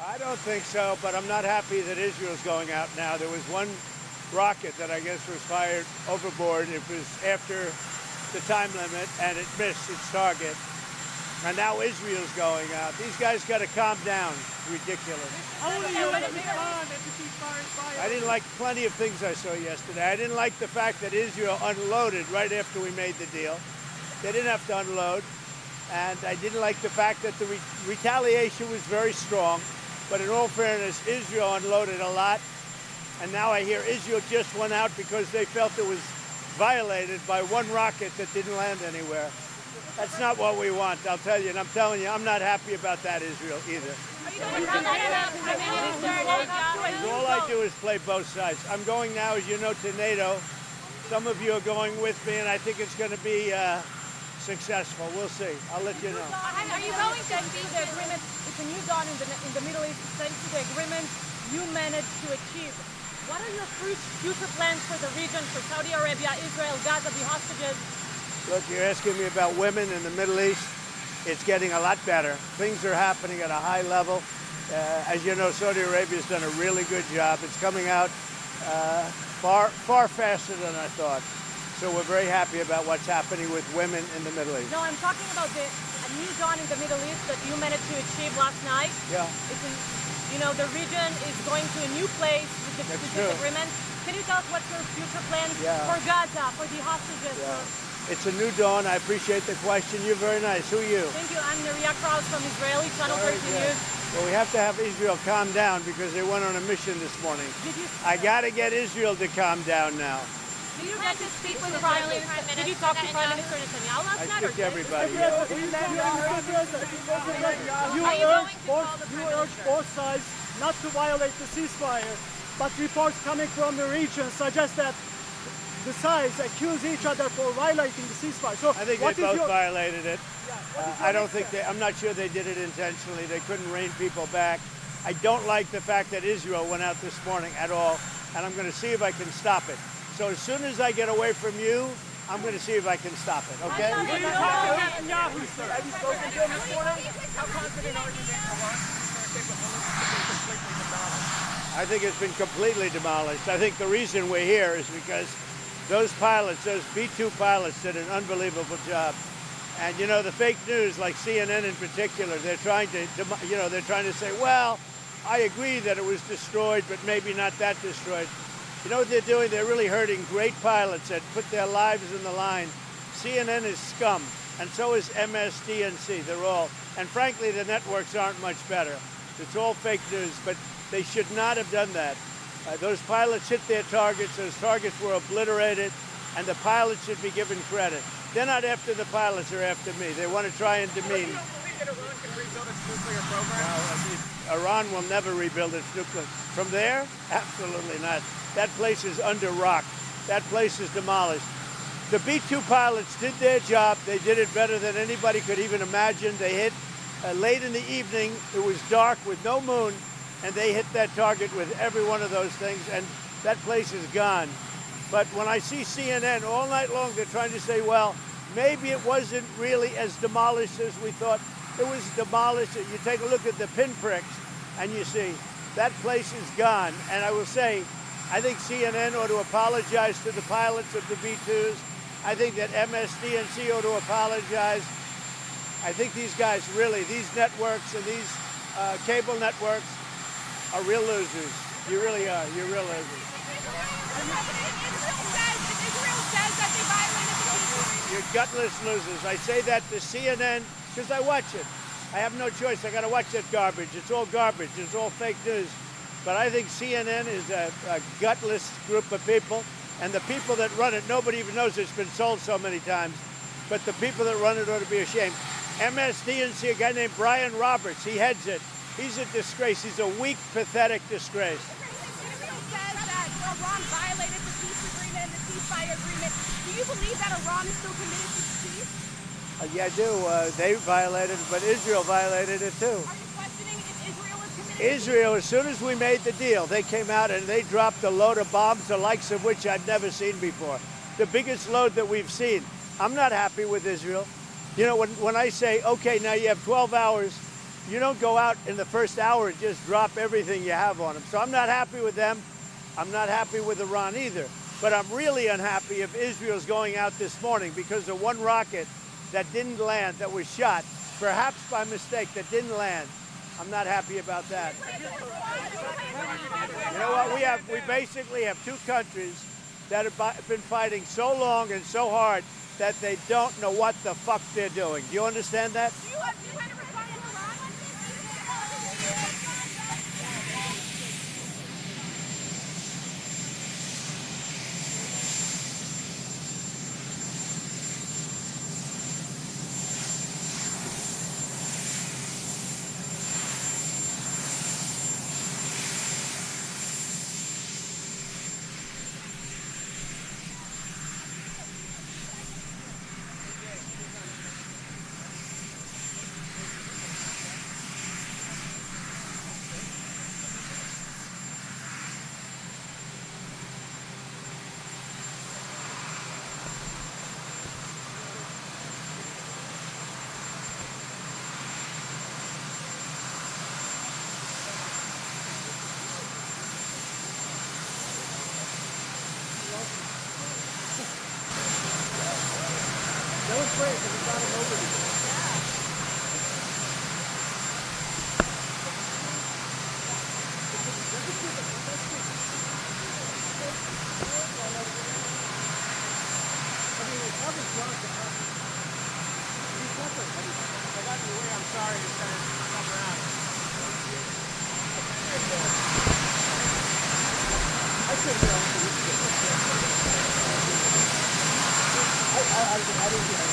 I don't think so, but I'm not happy that Israel's going out now. There was one rocket that I guess was fired overboard. It was after the time limit, and it missed its target. And now Israel's going out. These guys got to calm down. Ridiculous. I didn't like plenty of things I saw yesterday. I didn't like the fact that Israel unloaded right after we made the deal. They didn't have to unload. And I didn't like the fact that the retaliation was very strong. But in all fairness, Israel unloaded a lot. And now I hear Israel just went out because they felt it was violated by one rocket that didn't land anywhere. That's not what we want, I'll tell you. And I'm telling you, I'm not happy about that, Israel, either. All I do is play both sides. I'm going now, as you know, to NATO. Some of you are going with me, and I think it's going to be successful. We'll see. I'll let you know. Are you going to see the agreement? It's a new dawn in the Middle East. Thanks to the agreement you managed to achieve. What are your future plans for the region, for Saudi Arabia, Israel, Gaza, the hostages? Look, you're asking me about women in the Middle East. It's getting a lot better. Things are happening at a high level. As you know, Saudi Arabia's done a really good job. It's coming out far faster than I thought. So we're very happy about what's happening with women in the Middle East. No, I'm talking about a new dawn in the Middle East that you managed to achieve last night. Yeah. The region is going to a new place with this agreement. Can you tell us what's your future plans for Gaza, for the hostages? It's a new dawn. I appreciate the question. You're very nice. Who are you? Thank you. I'm Neria Kraus from Israeli Channel 13 News. Well, we have to have Israel calm down because they went on a mission this morning. I got to get Israel to calm down now. Did you get to speak with the Prime Minister? Did you talk to Prime Minister Netanyahu last night? I speak to everybody. You urge both sides not to violate the ceasefire, but reports coming from the region suggest that the sides accuse each other for violating the ceasefire. So I think they both violated it. I don't think I'm not sure they did it intentionally. They couldn't rein people back. I don't like the fact that Israel went out this morning at all, and I'm going to see if I can stop it. So as soon as I get away from you, I'm going to see if I can stop it, okay? Have you spoken to him this morning? How confident are you that I think it's been completely demolished. I think the reason we're here is because those pilots, those B-2 pilots, did an unbelievable job. And you know, the fake news, like CNN in particular, they're trying to say, well, I agree that it was destroyed, but maybe not that destroyed. You know what they're doing? They're really hurting great pilots that put their lives in the line. CNN is scum, and so is MSDNC. They're all, and frankly, the networks aren't much better. It's all fake news, but they should not have done that. Those pilots hit their targets. Those targets were obliterated, and the pilots should be given credit. They're not after the pilots, they're after me. They want to try and demean. Do you believe that Iran can rebuild its nuclear program? No, Iran will never rebuild its nuclear. From there? Absolutely not. That place is under rock. That place is demolished. The B-2 pilots did their job. They did it better than anybody could even imagine. They hit late in the evening. It was dark with no moon, and they hit that target with every one of those things, and that place is gone. But when I see CNN all night long, they're trying to say, well, maybe it wasn't really as demolished as we thought. It was demolished. You take a look at the pinpricks, and you see that place is gone. And I will say, I think CNN ought to apologize to the pilots of the B-2s. I think that MSDNC ought to apologize. I think these guys really, these networks and these cable networks are real losers. You really are. You're real losers. Israel says that they violated the ceasefire. You're gutless losers. I say that to CNN because I watch it. I have no choice. I got to watch that garbage. It's all garbage. It's all fake news. But I think CNN is a gutless group of people. And the people that run it, nobody even knows it's been sold so many times. But the people that run it ought to be ashamed. MSDNC, a guy named Brian Roberts, he heads it. He's a disgrace. He's a weak, pathetic disgrace. Israel says that Iran violated the peace agreement, the ceasefire agreement. Do you believe that Iran is still committed to peace? Yeah, I do. They violated it, but Israel violated it too. Are you questioning if Israel is committed? Israel, as soon as we made the deal, they came out and they dropped a load of bombs, the likes of which I'd never seen before. The biggest load that we've seen. I'm not happy with Israel. You know, when I say, okay, now you have 12 hours You don't go out in the first hour and just drop everything you have on them. So I'm not happy with them. I'm not happy with Iran either. But I'm really unhappy if Israel's going out this morning because of one rocket that didn't land, that was shot, perhaps by mistake, that didn't land. I'm not happy about that. You know what? We basically have two countries that have been fighting so long and so hard that they don't know what the fuck they're doing. Do you understand that? Do you have to kind of respond to Iran on this? That was great because it's not an overview. I'm sorry to kind of come around. I said no. I didn't get it.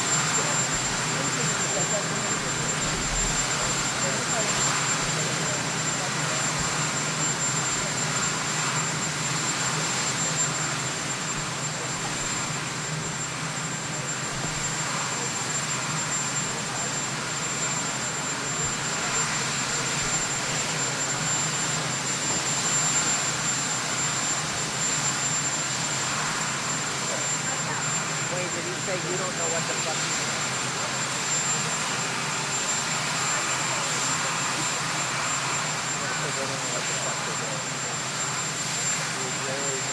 Wait, did he say you don't know what the fuck? They don't know what the fuck they're doing. The Israelis.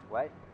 What?